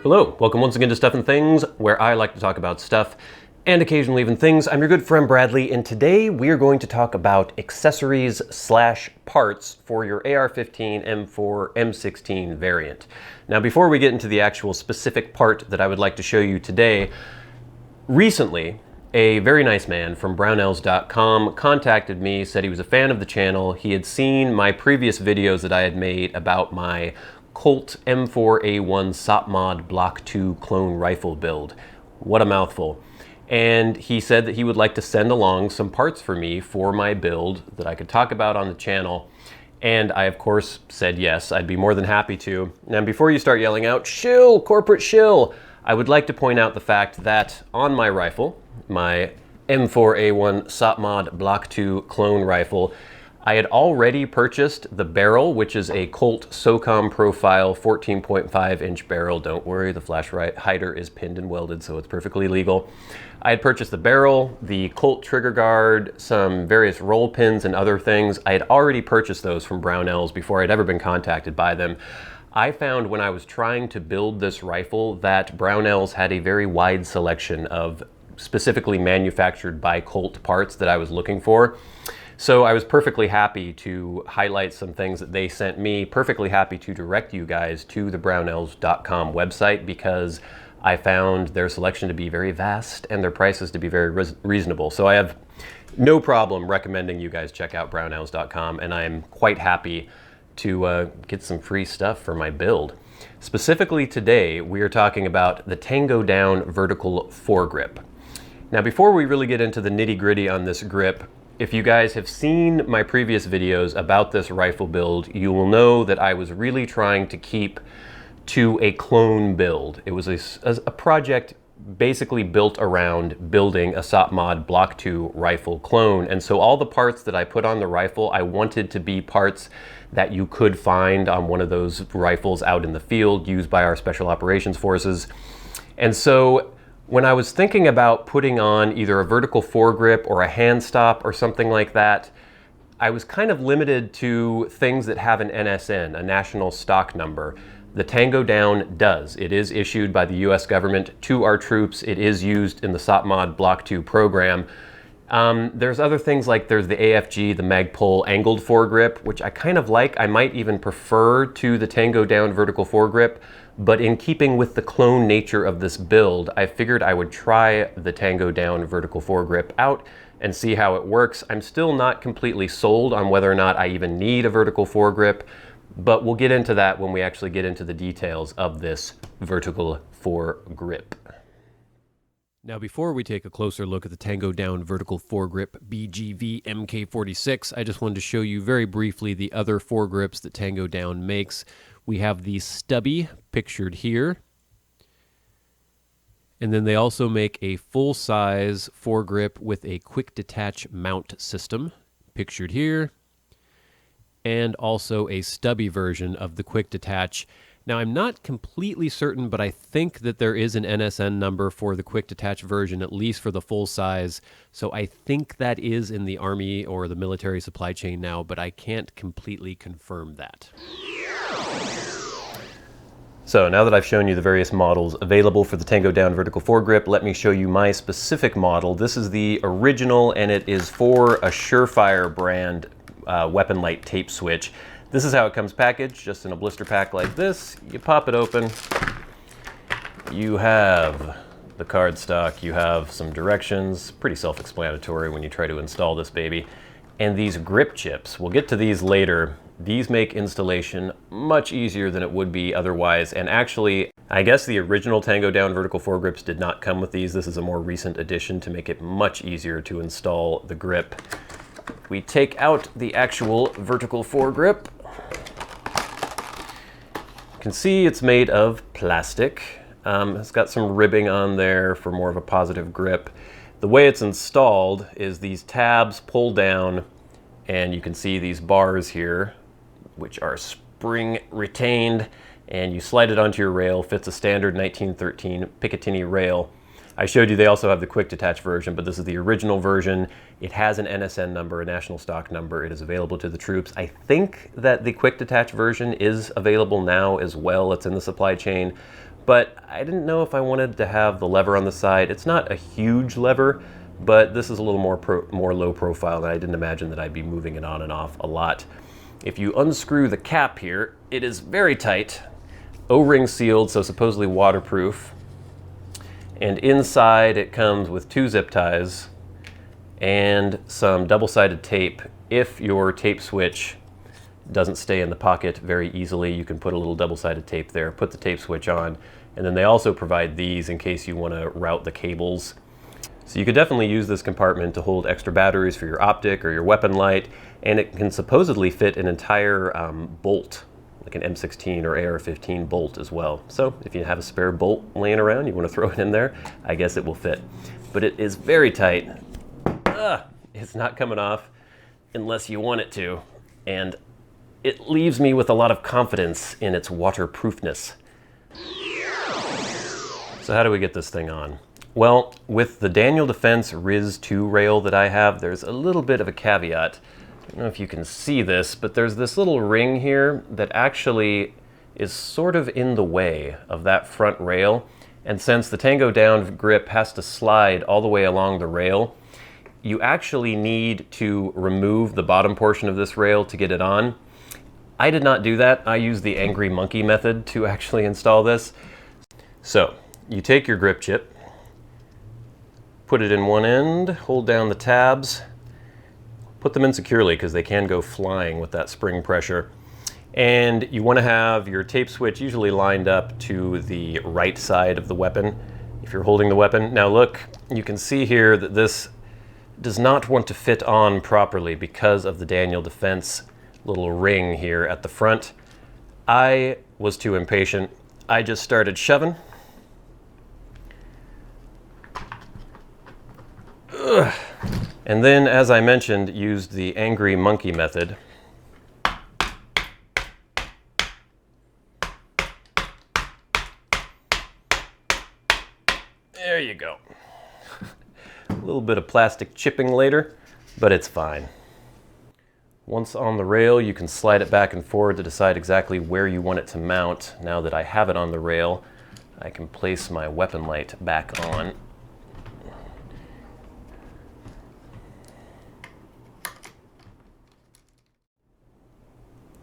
Hello, welcome once again to Stuff and Things, where I like to talk about stuff and occasionally even things. I'm your good friend Bradley, and today we are going to talk about accessories slash parts for your AR-15 M4 M16 variant. Now, before we get into the actual specific part that I would like to show you today, recently, a very nice man from Brownells.com contacted me, said he was a fan of the channel. He had seen my previous videos that I had made about my Colt M4A1 SOPMOD Block 2 clone rifle build. What a mouthful. And he said that he would like to send along some parts for me for my build that I could talk about on the channel. And I, of course, said yes, I'd be more than happy to. And before you start yelling out, shill, corporate shill, I would like to point out the fact that on my rifle, my M4A1 SOPMOD Block 2 clone rifle, I had already purchased the barrel, which is a Colt SOCOM profile 14.5 inch barrel. Don't worry, the flash hider is pinned and welded, so it's perfectly legal. I had purchased the barrel, the Colt trigger guard, some various roll pins and other things. I had already purchased those from Brownells before I'd ever been contacted by them. I found when I was trying to build this rifle that Brownells had a very wide selection of specifically manufactured by Colt parts that I was looking for. So I was perfectly happy to highlight some things that they sent me, perfectly happy to direct you guys to the Brownells.com website because I found their selection to be very vast and their prices to be very reasonable. So I have no problem recommending you guys check out Brownells.com, and I'm quite happy to get some free stuff for my build. Specifically today, we are talking about the TangoDown Vertical Fore Grip. Now, before we really get into the nitty-gritty on this grip, if you guys have seen my previous videos about this rifle build, you will know that I was really trying to keep to a clone build. It was a project basically built around building a SOPMOD Block 2 rifle clone. And so all the parts that I put on the rifle, I wanted to be parts that you could find on one of those rifles out in the field used by our special operations forces. And so when I was thinking about putting on either a vertical foregrip or a hand stop or something like that, I was kind of limited to things that have an NSN, a national stock number. The TangoDown does. It is issued by the US government to our troops. It is used in the SOPMOD Block 2 program. There's other things like there's the AFG, the Magpul angled foregrip, which I kind of like. I might even prefer to the TangoDown Vertical Foregrip. But in keeping with the clone nature of this build, I figured I would try the TangoDown Vertical Foregrip out and see how it works. I'm still not completely sold on whether or not I even need a vertical foregrip, but we'll get into that when we actually get into the details of this vertical foregrip. Now, before we take a closer look at the TangoDown Vertical Fore Grip BGV-MK46, I just wanted to show you very briefly the other foregrips that TangoDown makes. We have the stubby, pictured here. And then they also make a full-size foregrip with a quick detach mount system, pictured here. And also a stubby version of the quick detach. Now, I'm not completely certain, but I think that there is an NSN number for the quick detach version, at least for the full size. So I think that is in the Army or the military supply chain now, but I can't completely confirm that. So now that I've shown you the various models available for the TangoDown Vertical Foregrip, let me show you my specific model. This is the original, and it is for a Surefire brand weapon light tape switch. This is how it comes packaged, just in a blister pack like this. You pop it open. You have the cardstock. You have some directions. Pretty self-explanatory when you try to install this baby. And these grip chips, we'll get to these later. These make installation much easier than it would be otherwise. And actually, I guess the original TangoDown Vertical Foregrips did not come with these. This is a more recent addition to make it much easier to install the grip. We take out the actual vertical foregrip. You can see it's made of plastic. It's got some ribbing on there for more of a positive grip. The way it's installed is these tabs pull down, and you can see these bars here, which are spring retained, and you slide it onto your rail. Fits a standard 1913 Picatinny rail. I showed you they also have the quick detach version, but this is the original version. It has an NSN number, a national stock number. It is available to the troops. I think that the quick detach version is available now as well. It's in the supply chain, but I didn't know if I wanted to have the lever on the side. It's not a huge lever, but this is a little more low profile, and I didn't imagine that I'd be moving it on and off a lot. If you unscrew the cap here, it is very tight, O-ring sealed, so supposedly waterproof. And inside it comes with 2 zip ties and some double-sided tape. If your tape switch doesn't stay in the pocket very easily, you can put a little double-sided tape there, put the tape switch on, and then they also provide these in case you want to route the cables. So you could definitely use this compartment to hold extra batteries for your optic or your weapon light, and it can supposedly fit an entire bolt, like an M16 or AR-15 bolt as well. So if you have a spare bolt laying around, you want to throw it in there, I guess it will fit. But it is very tight. It's not coming off unless you want it to, and it leaves me with a lot of confidence in its waterproofness. So how do we get this thing on? Well, with the Daniel Defense RIS 2 rail that I have, there's a little bit of a caveat. I don't know if you can see this, but there's this little ring here that actually is sort of in the way of that front rail. And since the TangoDown grip has to slide all the way along the rail, you actually need to remove the bottom portion of this rail to get it on. I did not do that. I used the angry monkey method to actually install this. So you take your grip chip, put it in one end, hold down the tabs, put them in securely because they can go flying with that spring pressure. And you want to have your tape switch usually lined up to the right side of the weapon if you're holding the weapon. Now look, you can see here that this does not want to fit on properly because of the Daniel Defense little ring here at the front. I was too impatient. I just started shoving. Ugh. And then, as I mentioned, used the angry monkey method. There you go. A little bit of plastic chipping later, but it's fine. Once on the rail, you can slide it back and forward to decide exactly where you want it to mount. Now that I have it on the rail, I can place my weapon light back on.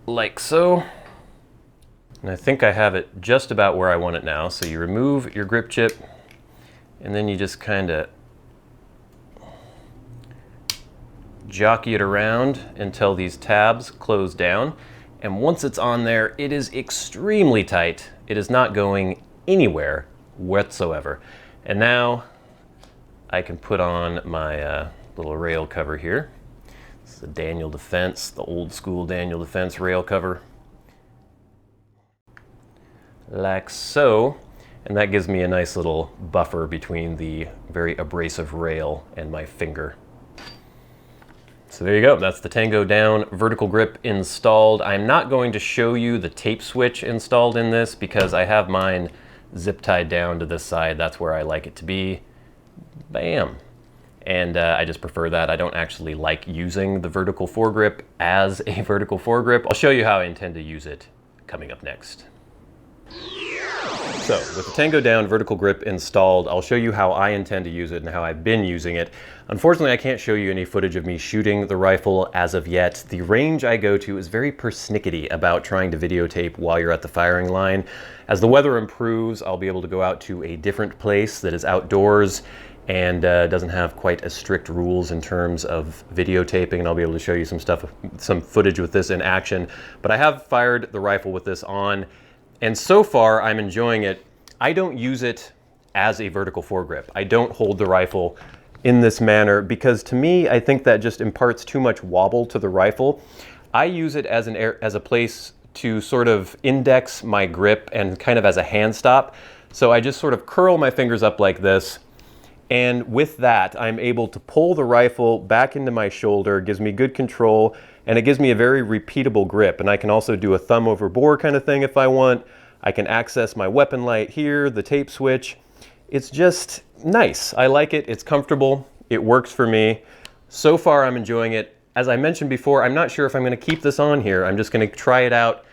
Like so. And I think I have it just about where I want it now. So you remove your grip chip, and then you just kind of jockey it around until these tabs close down. And once it's on there, it is extremely tight. It is not going anywhere whatsoever. And now I can put on my little rail cover here. This is the Daniel Defense, the old school Daniel Defense rail cover. Like so. And that gives me a nice little buffer between the very abrasive rail and my finger. So there you go, that's the TangoDown Vertical Grip installed. I'm not going to show you the tape switch installed in this because I have mine zip tied down to this side. That's where I like it to be. Bam. And I just prefer that. I don't actually like using the vertical foregrip as a vertical foregrip. I'll show you how I intend to use it coming up next. So with the TangoDown Vertical Grip installed, I'll show you how I intend to use it and how I've been using it. Unfortunately, I can't show you any footage of me shooting the rifle as of yet. The range I go to is very persnickety about trying to videotape while you're at the firing line. As the weather improves, I'll be able to go out to a different place that is outdoors and doesn't have quite as strict rules in terms of videotaping, and I'll be able to show you some footage with this in action. But I have fired the rifle with this on, and so far I'm enjoying it. I don't use it as a vertical foregrip. I don't hold the rifle in this manner because to me, I think that just imparts too much wobble to the rifle. I use it as a place to sort of index my grip and kind of as a hand stop. So I just sort of curl my fingers up like this. And with that, I'm able to pull the rifle back into my shoulder, gives me good control, and it gives me a very repeatable grip. And I can also do a thumb over bore kind of thing if I want. I can access my weapon light here, the tape switch. It's just nice. I like it, it's comfortable, it works for me. So far I'm enjoying it. As I mentioned before, I'm not sure if I'm gonna keep this on here. I'm just gonna try it out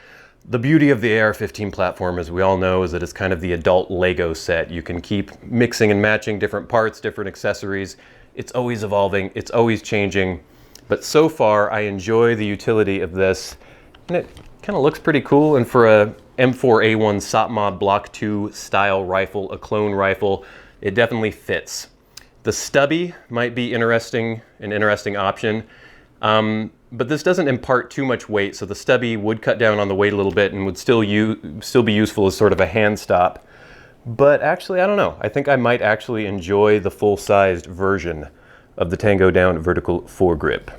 The beauty of the AR-15 platform, as we all know, is that it's kind of the adult Lego set. You can keep mixing and matching different parts, different accessories. It's always evolving, it's always changing. But so far, I enjoy the utility of this, and it kind of looks pretty cool. And for a M4A1 SOPMOD Block 2 style rifle, a clone rifle, it definitely fits. The stubby might be an interesting option. But this doesn't impart too much weight, so the stubby would cut down on the weight a little bit and would still be useful as sort of a hand stop. But actually, I don't know. I think I might actually enjoy the full-sized version of the TangoDown Vertical Fore Grip.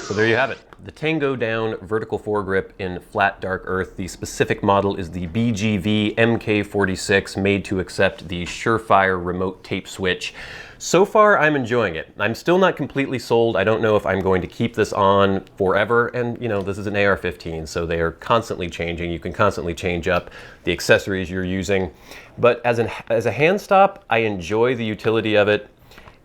So there you have it. The TangoDown Vertical Fore Grip in flat dark earth. The specific model is the BGV-MK46, made to accept the Surefire remote tape switch. So far, I'm enjoying it. I'm still not completely sold. I don't know if I'm going to keep this on forever. And you know, this is an AR-15, so they are constantly changing. You can constantly change up the accessories you're using. But as a hand stop, I enjoy the utility of it.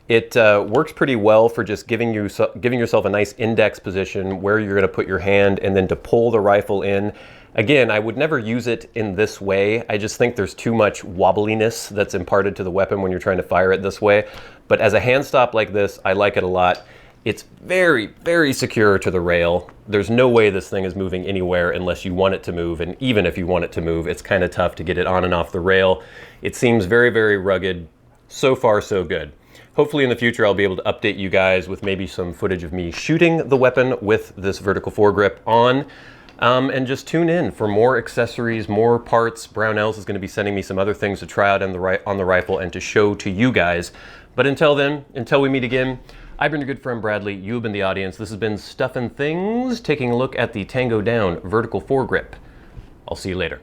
It works pretty well for just giving yourself a nice index position where you're going to put your hand and then to pull the rifle in. Again, I would never use it in this way. I just think there's too much wobbliness that's imparted to the weapon when you're trying to fire it this way. But as a hand stop like this, I like it a lot. It's very, very secure to the rail. There's no way this thing is moving anywhere unless you want it to move. And even if you want it to move, it's kind of tough to get it on and off the rail. It seems very, very rugged. So far, so good. Hopefully in the future I'll be able to update you guys with maybe some footage of me shooting the weapon with this vertical foregrip on. And just tune in for more accessories, more parts. Brownells is going to be sending me some other things to try out on the rifle and to show to you guys. But until then, until we meet again, I've been your good friend Bradley. You've been the audience. This has been Stuff and Things, taking a look at the TangoDown Vertical Fore Grip. I'll see you later.